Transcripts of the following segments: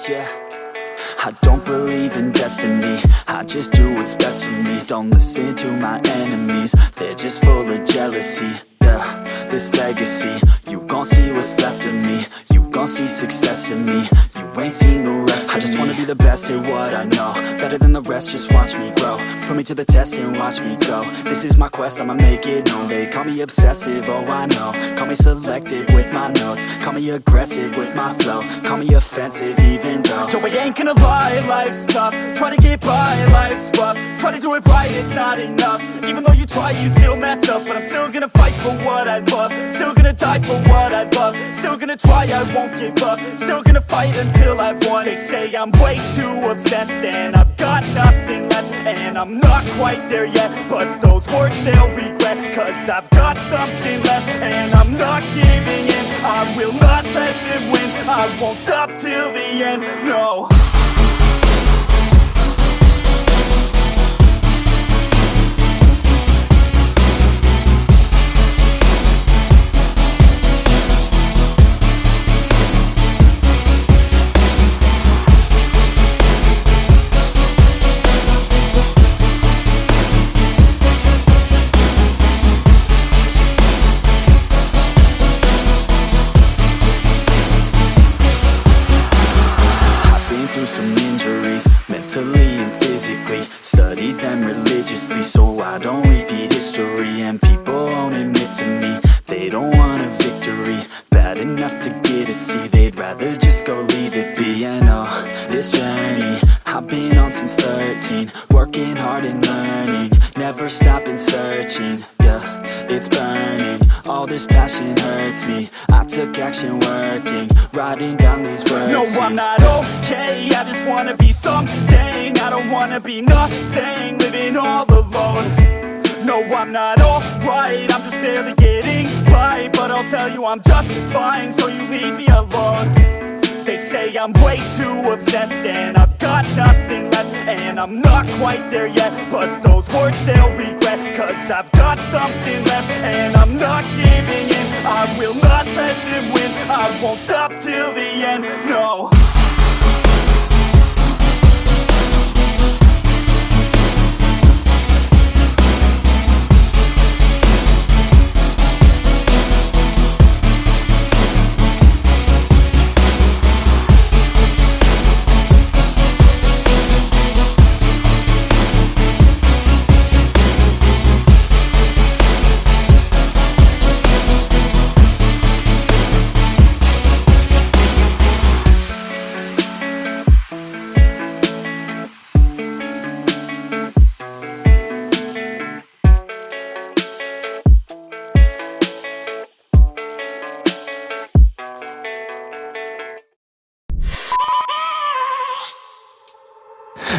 yeah. I don't believe in destiny, I just do what's best for me. Don't listen to my enemies, they're just full of jealousy. Yeah, this legacy, you gon' see what's left of me. You gon' see success in me, you ain't seen the rest of me. I just wanna be the best at what I know, better than the rest, just watch me grow. Put me to the test and watch me go. This is my quest, I'ma make it known. They call me obsessive, oh I know. Call me selective with my notes, call me aggressive with my flow. Call me offensive even though Joe, I ain't gonna lie, life's tough. Try to get by, life's rough. Try to do it right, it's not enough. Even though you try, you still mess up. But I'm still gonna fight for what I love, still gonna die for what I love. Still gonna try, I won't give up. Still gonna fight until I've won. They say I'm way too obsessed and I've got nothing left, and I'm not quite there yet, but those words they'll regret. Cause I've got something left and I'm not giving in. I will not let them win, I won't stop till the end, no. Some injuries, mentally and physically. Studied them religiously so I don't repeat history. And people won't admit to me they don't want a victory bad enough to get a C. They'd rather just go leave it be. I know this journey I've been on since 13, working hard and learning, never stopping searching. Yeah, it's burning, all this passion hurts me. I took action working, writing down these words. No, I'm not okay, I just wanna be something. I don't wanna be nothing, living all alone. No, I'm not alright, I'm just barely getting by. But I'll tell you I'm just fine, so you leave me alone. They say I'm way too obsessed and I've got nothing left, and I'm not quite there yet, but those words they'll regret. Cause I've got something left and I'm not giving in. I will not let them win, I won't stop till the end, no.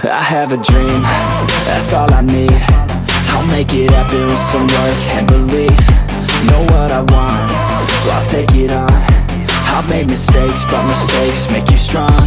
I have a dream, that's all I need. I'll make it happen with some work and belief. Know what I want, so I'll take it on. I'll make mistakes, but mistakes make you strong.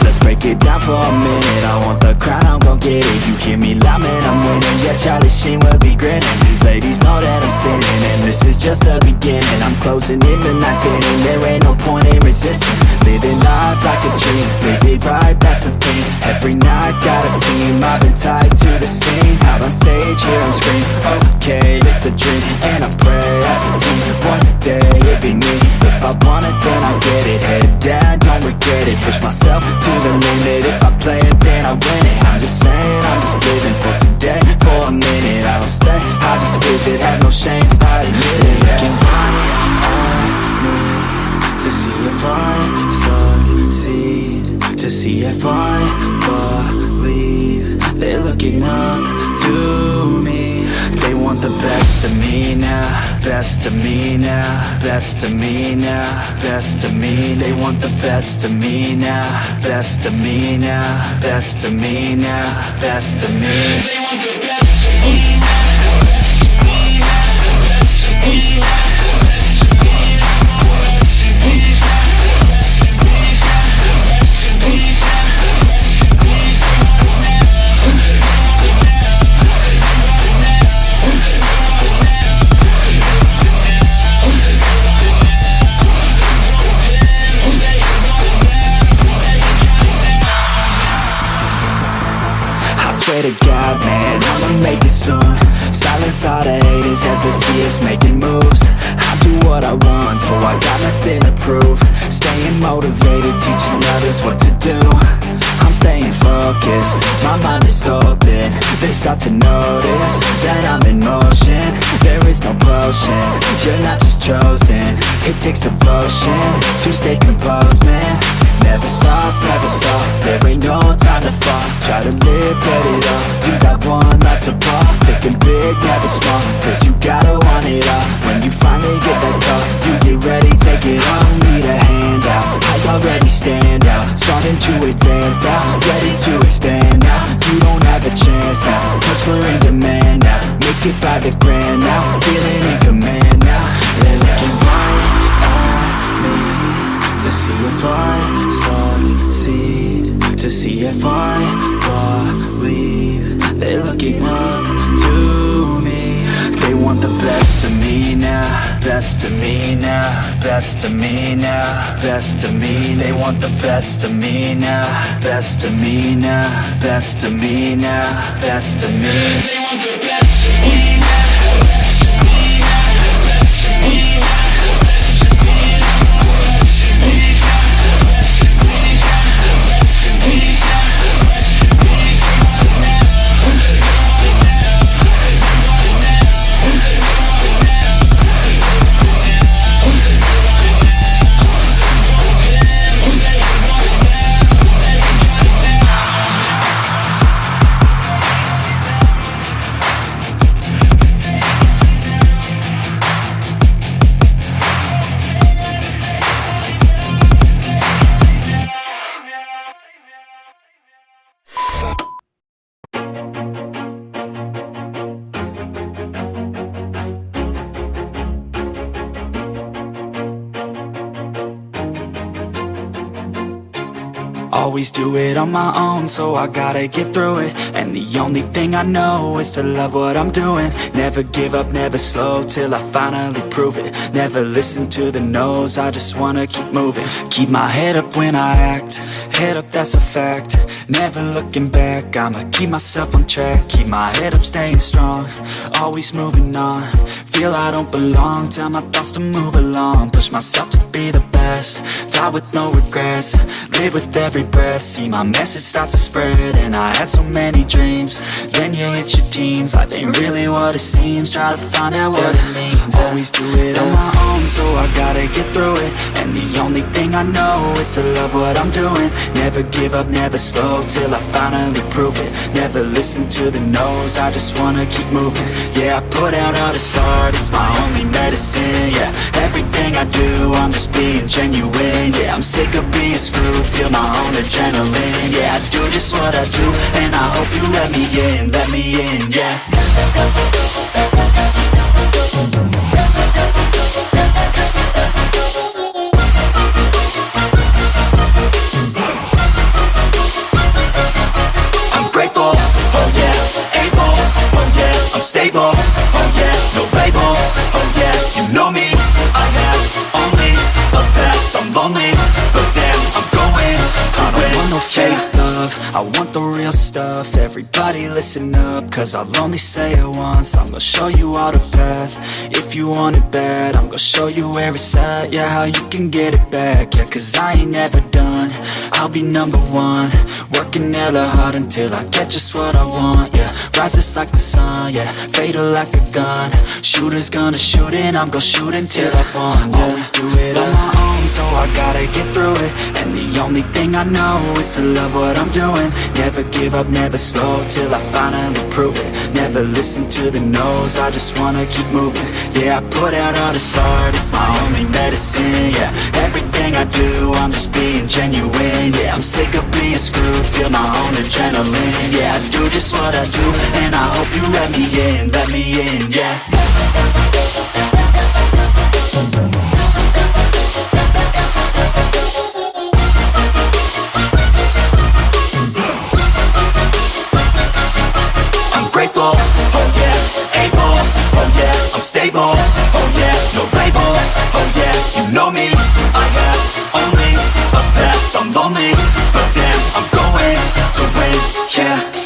Let's break it down for a minute. I want the crown, I'm gon' get it. You hear me loud, man, I'm winning. Yeah, Charlie Sheen will be grinning. These ladies know that I'm sinning, and this is just the beginning. I'm closing in the ninth inning, there ain't no point in resisting. Living life like a dream, live it right, that's the thing. Every night got a team, I've been tied to the scene. Out on stage, here I'm screaming, okay, it's a dream. And I pray as a team, one day it'll be me. If I want it, then I'll get it. Head down, don't regret it. Push myself to the limit. If I play it, then I win it. I'm just saying, I'm just living for today. For a minute, I don't stay, I just visit. Have no shame, I admit it. Looking right at me to see if I succeed, to see if I believe. They're looking up to me. They want the best of me now, best of me now, best of me now, best of me. They want the best of me now, best of me now, best of me now, best of me. They want the best of me now. swear to God, man, I'ma make it soon. Silence all the haters as they see us making moves. I do what I want, so I got nothing to prove. Staying motivated, teaching others what to do. I'm staying focused, my mind is open. They start to notice that I'm in motion. There is no potion, you're not just chosen. It takes devotion to stay composed, man. Never stop, there ain't no time to fall. Try to live, get it up, you got one life to pop. Thinking big, never small, cause you gotta want it all. When you finally get that call, you get ready, take it on. Need a hand out, I already stand out. Starting to advance now, ready to expand now. You don't have a chance now, cause we're in demand now. Make it by the grand now, feeling in command now. They're looking right at me to see if I succeed, to see if I believe. They're looking up to me. They want the best of me now, best of me now, best of me now, best of me. They want the best of me now, best of me now, best of me now, best of me. They want the best of me now. Always do it on my own, so I gotta get through it. And the only thing I know is to love what I'm doing. Never give up, never slow, till I finally prove it. Never listen to the no's, I just wanna keep moving. Keep my head up when I act, head up, that's a fact. Never looking back, I'ma keep myself on track. Keep my head up, staying strong, always moving on. Feel I don't belong, tell my thoughts to move along. Push myself to be the best, die with no regrets. Live with every breath, see my message start to spread. And I had so many dreams, then you hit your teens. Life ain't really what it seems, try to find out what it means. Always do it on my own, so I gotta get through it. And the only thing I know is to love what I'm doing. Never give up, never slow, till I finally prove it. Never listen to the no's, I just wanna keep moving. Yeah, I put out all this art, it's my only medicine. Yeah, everything I do, I'm just being genuine. Yeah, I'm sick of being screwed, feel my own adrenaline. Yeah, I do just what I do, and I hope you let me in, yeah. I'm grateful, oh yeah, able, oh yeah, I'm stable, oh yeah, no label, oh yeah, you know me, I have only a path, I'm lonely, but damn, I'm going to win. I don't want no fake love, I want the real stuff. Everybody listen up, cause I'll only say it once. I'm gonna show you all the path, if you want it bad. I'm gonna show you where it's at, yeah, how you can get it back. Yeah, cause I ain't never done, I'll be number one. Working hella hard until I get just what I want, yeah. Rises like the sun, yeah, fatal like a gun. Shooter's gonna shoot and I'm gonna shoot until I won, yeah. Always do it on my own, so I gotta get through it. And the only thing I know is to love what I'm doing. Never give up, never slow, till I finally prove it. Never listen to the no's, I just wanna keep moving. Yeah, I put out all this art, it's my only medicine. Yeah, everything I do, I'm just being genuine. Yeah, I'm sick of being screwed, feel my own adrenaline. Yeah, I do just what I do, and I hope you let me in, yeah. Grateful, oh yeah, able, oh yeah, I'm stable, oh yeah, no label, oh yeah, you know me, I have only a path, I'm lonely, but damn, I'm going to win, yeah.